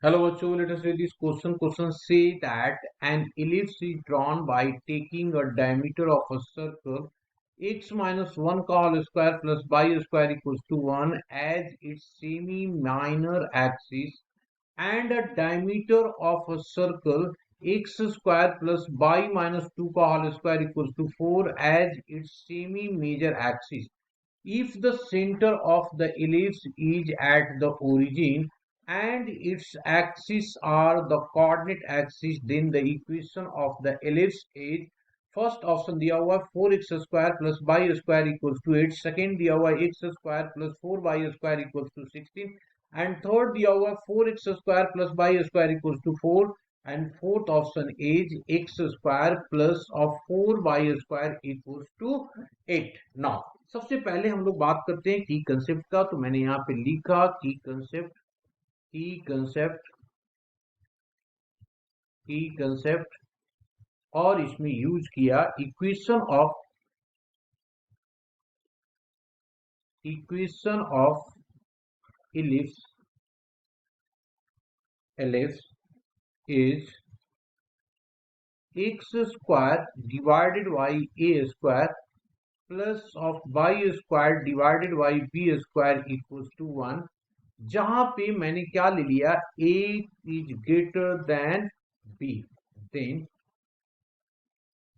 Hello, bachcho. Let us read this question. Question say that an ellipse is drawn by taking a diameter of a circle x minus 1 का whole square plus y square equals to 1 as its semi-minor axis and a diameter of a circle x square plus y minus 2 का whole square equals to 4 as its semi-major axis. If the center of the ellipse is at the origin and its axes are the coordinate axis, then the equation of the ellipse is first option दिया हुआ है 4x² plus y square equals to 8, second दिया हुआ है x² plus 4y square equals to 16 and third दिया हुआ है 4x² plus y square equals to 4 and fourth option is x² plus of 4y² equals to 8. Now सबसे पहले हम लोग बात करते हैं की कंसेप्ट का. तो मैंने यहाँ पे लिखा की कंसेप्ट और इसमें यूज किया equation of ellipse is x square divided by a square plus of y square divided by b square equals to 1. जहां पे मैंने क्या ले लिया, a is greater than b,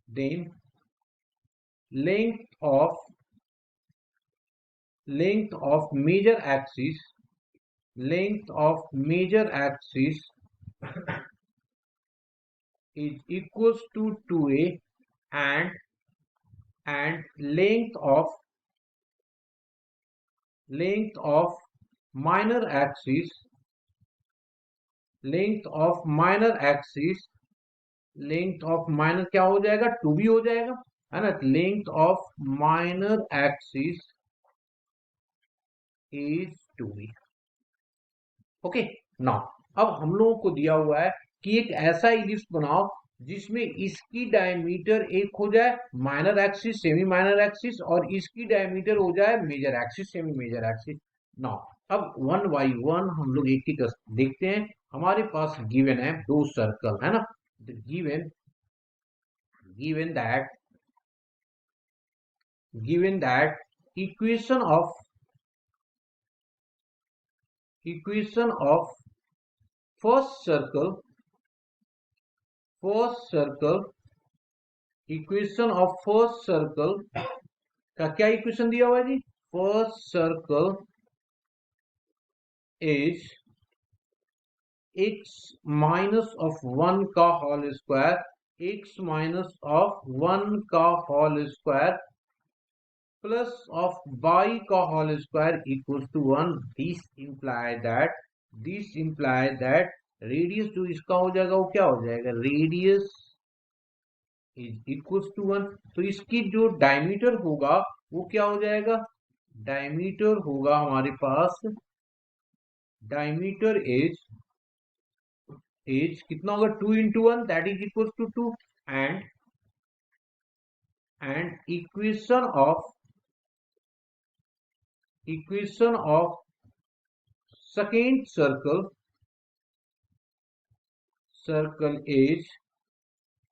then length of major axis is equals to 2a and length of minor axis क्या हो जाएगा, 2b हो जाएगा, है ना. Length of minor axis is 2b. Okay. Now अब हम लोगों को दिया हुआ है कि एक ऐसा इलिप्स बनाओ जिसमें इसकी डायमीटर एक हो जाए minor axis semi minor axis और इसकी डायमीटर हो जाए major axis semi major axis. Now अब वन बाई वन हम लोग एक एक देखते हैं. हमारे पास गिवन है दो सर्कल, है ना. given that equation of first circle का क्या इक्वेशन दिया हुआ है जी. First circle is x minus of 1 का whole square, x minus of 1 का whole square plus of y का whole square equals to 1. This imply that radius जो इसका हो जाएगा वो क्या हो जाएगा, रेडियस इज इक्वल्स टू 1. तो इसकी जो डायमीटर होगा वो क्या हो जाएगा, डायमीटर होगा हमारे पास, डायमीटर इज कितना होगा, 2 into 1 that is equals to 2 and equation of second circle is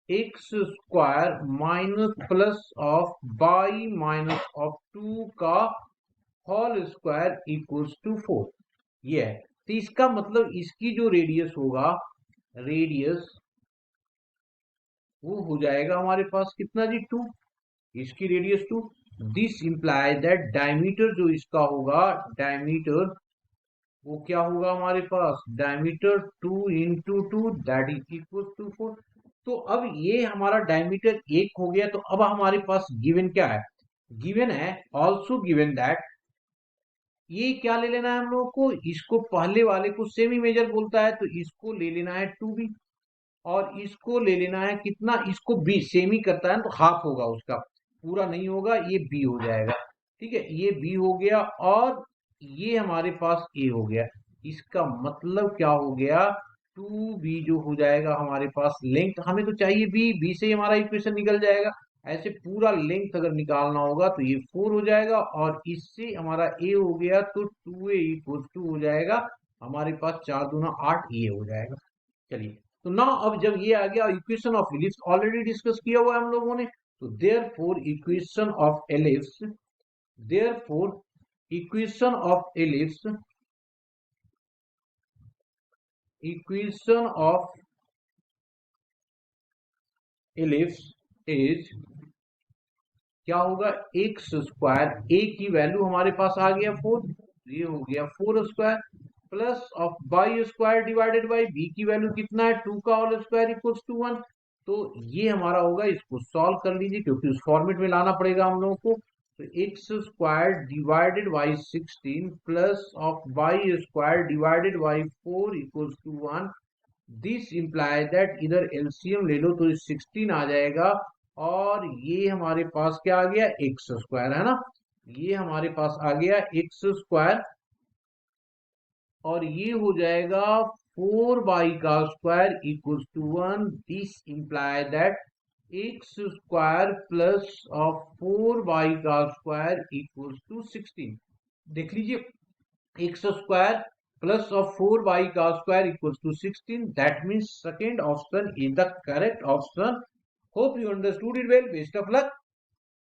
x square minus plus of y minus of 2 का होल स्क्वायर इक्वल्स टू 4. ये है. तो इसका मतलब इसकी जो रेडियस होगा, रेडियस वो हो जाएगा हमारे पास कितना जी, 2. इसकी radius 2. This imply that diameter जो इसका होगा, डायमीटर वो क्या होगा हमारे पास, diameter 2 into 2 that is equal to 4. तो अब ये हमारा डायमीटर 1 हो गया. तो अब हमारे पास गिवन क्या है, गिवन है ऑल्सो गिवन दैट, ये क्या ले लेना है हम लोगों को, इसको पहले वाले को सेमी मेजर बोलता है तो इसको ले लेना है 2b और इसको ले लेना है कितना, इसको b सेमी करता है तो हाफ होगा उसका, पूरा नहीं होगा, ये b हो जाएगा. ठीक है, ये b हो गया और ये हमारे पास a हो गया. इसका मतलब क्या हो गया, 2b जो हो जाएगा हमारे पास लेंथ, हमें तो चाहिए b से ही हमारा इक्वेशन निकल जाएगा. ऐसे पूरा लेंथ अगर निकालना होगा तो ये 4 हो जाएगा और इससे हमारा a हो गया तो 2a इक्वल टू हो जाएगा हमारे पास 4 दूना 8 ये हो जाएगा। चलिए, तो ना अब जब ये आ गया equation of ellipse already discuss किया हुआ है हम लोगों ने, तो therefore equation of ellipse, therefore equation of ellipse, equation of ellipse is क्या होगा, एक्स स्क्वायर, ए की वैल्यू हमारे पास आ गया 4, ये हो गया 4 square plus of y square divided by b की वैल्यू कितना है 2 का होल स्क्वायर इक्वल्स टू 1। तो ये हमारा होगा, इसको सॉल्व कर लीजिए क्योंकि उस फॉर्मेट में लाना पड़ेगा हम लोगों को। तो x square divided by 16 plus of y square divided by 4 equals to 1। This imply that इधर एलसीएम ले लो तो 16 आ जाएगा, और ये हमारे पास क्या आ गया, एक्स स्क्वायर, है ना, ये हमारे पास आ गया एक्स स्क्वायर, और ये हो जाएगा 4 बाई का square equals to 1। This imply that x square plus of 4 y का स्क्वायर इक्वल्स टू 16। देख लीजिए, x square plus of 4 by cos square equals to 16. That means second option is the correct option. Hope you understood it well. Best of luck.